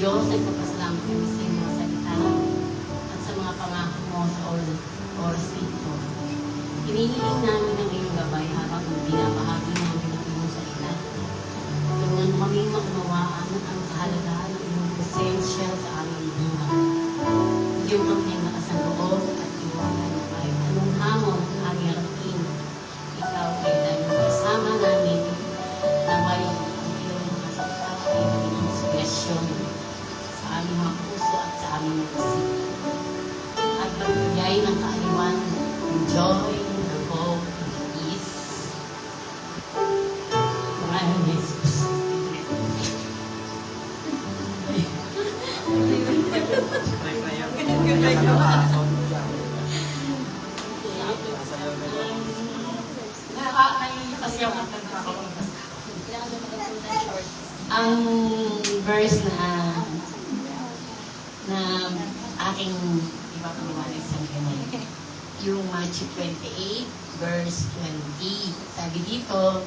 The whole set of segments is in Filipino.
Diyos, nagpapasalamat kami sa iyong mga salita at sa mga pangako mo sa oras ito. Hinihiling namin ang iyong gabay habang binabahagi namin ang iyong salita. Tulungan mo kami maunawaan ang kahalagahan ng iyong presensya sa aming buhay. Iyong kami ang lakas ng loob at iwanan kahit anong hamon ang aming harapin. Ikaw ay laging kasama namin na may iyong makasapta ay maging inspirasyon sa aming mga puso at sa aming mga isip. At magbigay ng kaaliwan, ng joy, ng hope, ng peace. Maraming Jesus. Ang verse na aking ipapaliwanag sa kanila, yung Matthew 28, verse 20. Sabi dito,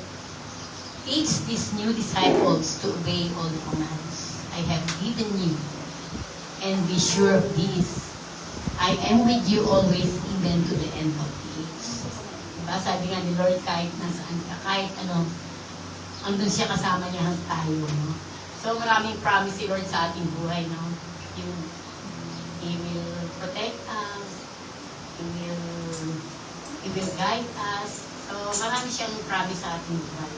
teach these new disciples to obey all the commands I have given you, and be sure of this, I am with you always, even to the end of the age. Diba? Sabi nga ni Lord, kahit nasaan ka, kahit ano, andun siya kasama niya tayo. No? So maraming promise si Lord sa ating buhay. No? He will protect us. He will guide us. So marami siyang promise sa ating buhay.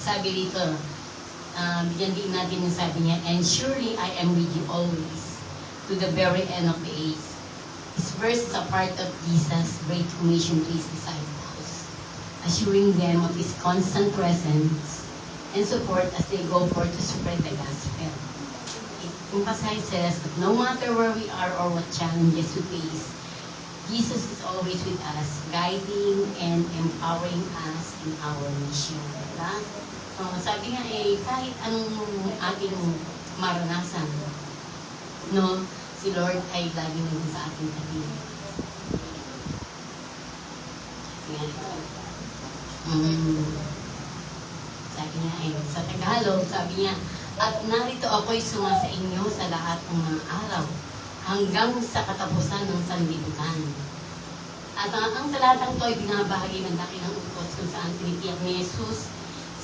Sabi dito, bigyan din natin yung sabi niya, and surely I am with you always, to the very end of the age. This verse is a part of Jesus' great commission to his disciples, assuring them of his constant presence and support as they go forth to spread the gospel. It emphasizes that no matter where we are or what challenges we face, Jesus is always with us, guiding and empowering us in our mission. Diba? Sabi nga kahit anong ating maranasan, no, si Lord ay lagi nandun sa ating tabi. Sabi niya sa Tagalog, sabi niya, at narito ako'y suma sa inyo sa lahat ng mga araw, hanggang sa katapusan ng sanlibutan. At ang talatang ito ay binabahagi ng dakilang utos kung saan tinitiyak ni Jesus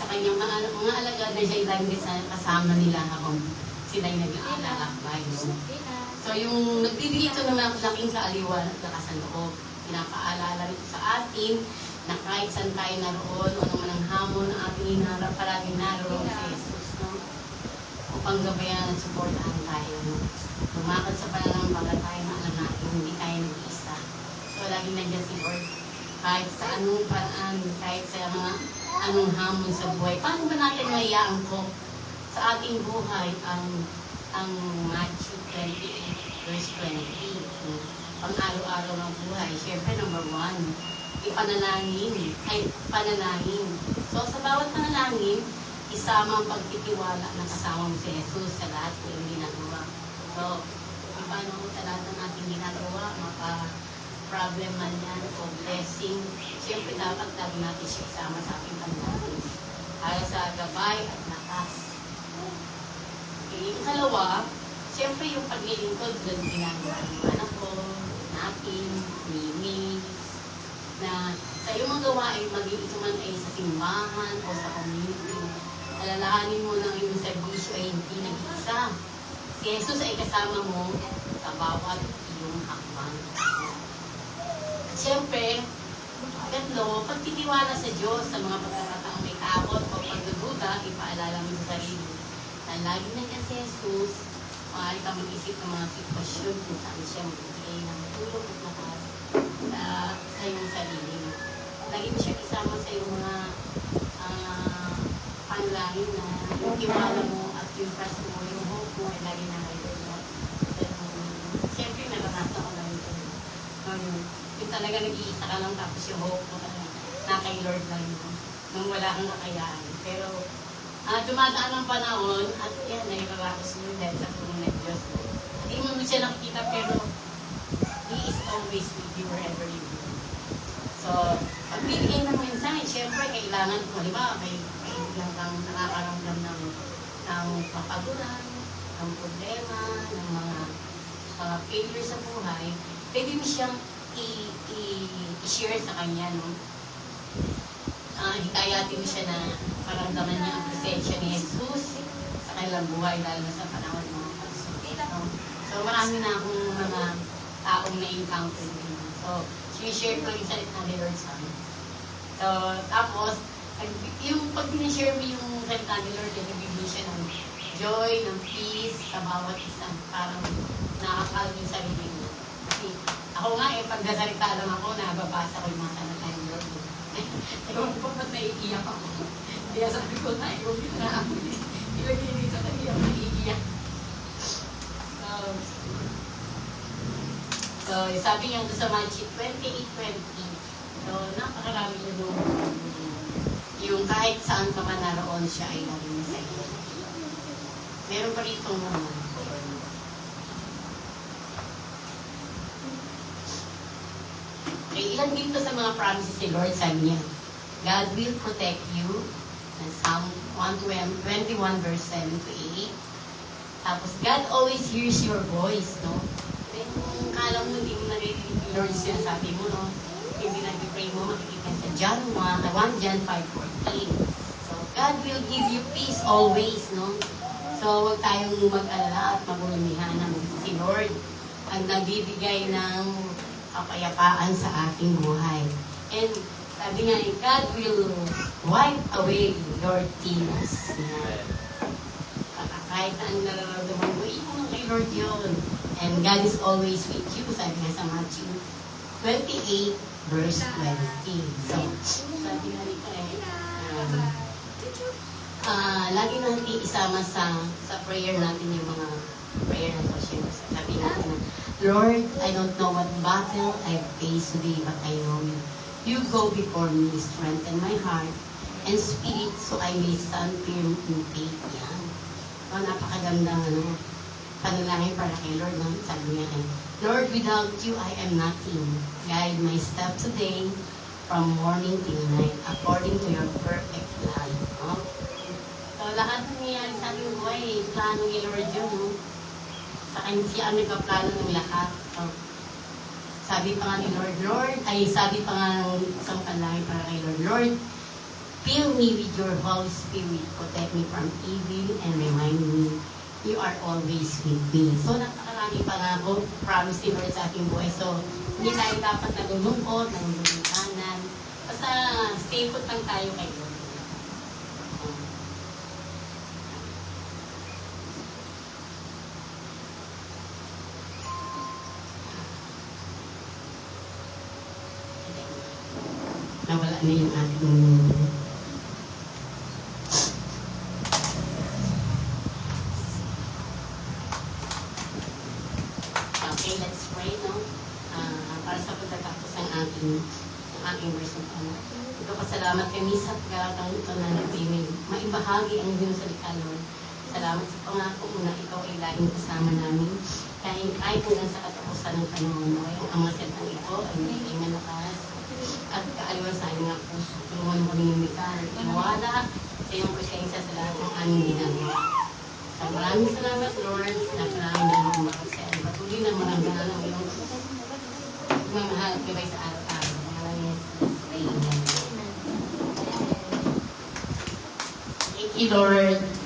sa kanyang mga alagad na siya ilagay kasama nila habang sila'y nag-aalakbay. No? So yung nagbibigay ito ng laking kaaliwan at lakas ng loob, pinapaalala ito sa atin na kahit saan tayo naroon o naman ang hamon na ating hinarap, palaging naroon si Jesus. No? Upang gabayan at supportahan tayo. No? Lumakad sa pananampalataya na alam natin, hindi tayo nag-iisa. So laging nandiyan si Lord. Kahit sa anong paraan, kahit sa mga anong hamon sa buhay. Paano ba natin maiyaang ko sa ating buhay ang Matthew 28, verse 20? Pang-araw-araw ng buhay. Siyempre, number 1, panalangin. So, sa bawat panalangin, isama ang pagtitiwala na kasama mo si Jesus sa lahat ng iyong ginagawa. So, paano mo sa lahat ng ating ginagawa, problem man yan o blessing, siyempre dapat lagi natin siya isama sa ating panalangin para sa gabay at lakas. Okay. Ikalawa, siyempre yung paglilingkod doon ginagawa ng anak ko, natin, Mimi, na sa iyong mga gawain, maging ito man ay sa simbahan o sa community, alalahanin mo ng iyong servisyo ay hindi nag-iisa. Si Jesus ay kasama mo sa bawat iyong hakbang. Siyempre, katlo, pagtitiwala sa Diyos sa mga pagkakataong may takot o pagdududa, ipaalala mo sa sarili. Na lagi nandiyan si Jesus, maaari ka mag-isip ng mga sitwasyon kung saan siya magbigay ng tulong at lakas sa iyong sarili. Lagi mo siya isama sa iyong mga panalangin na yung tiwala mo at yung trust mo, yung hope mo ay lagi na kayo. Siyempre, naranasan ko lang ito. Yung talaga nag-iisa ka lang tapos yung hope mo na kay Lord lang yun. Nung wala kang kakayaan. Pero dumadaan ang panahon at yan, nairarakos mo dahil sa tulong ng Diyos. Hindi mo siya nakikita pero He is always with you wherever you go. So, So, pagbibigay ng mensahe, syempre, kailangan ko, di ba, may kailangan kang nakakaramdam ng kapaguran, ng problema, ng mga failure sa buhay, pwede mo siyang i-share sa kanya, no? Hikayatin mo siya na paramdaman niya ang presensya ni Jesus sa kanilang buhay, lalo na sa panahon ng mga pagsubok, no? So, marami na akong mga taong na-encounter din. So, sinishare ko yung salita ni Lord sa amin. So, tapos, yung pag sinishare mo yung salita ni Lord, nagbibigay siya ng joy, ng peace sa bawat isa. Parang nakakal yung sarili mo. Kasi ako nga pag nasalita lang ako, nababasa ko yung mga salita ni Lord. Ewan ko ba't naiiyak ako. Kaya sabi ko na, huwag yun na ako. Ilagay din sa kanya, naiiyak. So, sabi niya doon sa Matthew 28:20, so, napakarami niya doon. Yung kahit saan ka man naroon, siya ay narin sa iyo. Meron pa rito ilan dito sa mga promises ni Lord, sabi niya, God will protect you. Psalm 121 verse 7 to 8. Tapos, God always hears your voice, no? Kung kala mo, hindi mo naririnig yung Lord sinasabi mo, no? Hindi nag-pray mo, makikita sa John 1 John 5:14. So, God will give you peace always, no? So, huwag tayong mag-alala at magulumihan ng si Lord ang nagbibigay ng kapayapaan sa ating buhay. And sabi nga, God will wipe away your tears. Kahit na ang nararamdaman mo, mo kay Lord yun. And God is always with you. Sabi nga sa Matthew 28 verse 20. So, sabi nga rito lagi natin isama sa prayer natin yung mga prayer na to. Sabi natin na, Lord, I don't know what battle I face today, but I know you. You go before me, strengthen my heart and spirit so I may stand firm in faith. Yan. So, napakaganda panalangin para kay Lord. No? Sabi niya Lord, without you, I am nothing. Guide my step today from morning till night according to your perfect plan. No? So, lahat ng nangyayari sa ating buhay, plano ni Lord yun. No? Sa kanya siya ang nagpaplano ng lahat. So, sabi pa nga ni Lord, sabi pa nga ng isang panalangin para kay Lord, fill me with your Holy Spirit, protect me from evil, and remind me you are always with me. So, napakarami pa nga po, promise ni Lord sa ating buhay. So, hindi tayo dapat nalulungkot, nalulungkanan. Basta, stay put lang tayo kay Lord. Nawala na yung ating okay, let's pray, no? Para sa pagtatapos ng aking verse ng ano. Ito, pasalamat kami sa pagkakataon ito na nagpimig. Maibahagi ang Diyos sa Lord. Salamat sa pangako mo na ikaw ay laging kasama namin. Kahit hanggang sa katapusan ng panahon mo, ang mga salitang ito ay may malakas at kaaliwan sa aming mga puso. Tulungan mo rin yung iwala sa iyong presensya sa lahat ng aming ginagawa. So, maraming salamat, Lord. Napalangin na mo makasaya. Patuloy na maranggalan ang iyong mamahal kibay sa araw-araw. Maraming Amen. Thank you, Lord.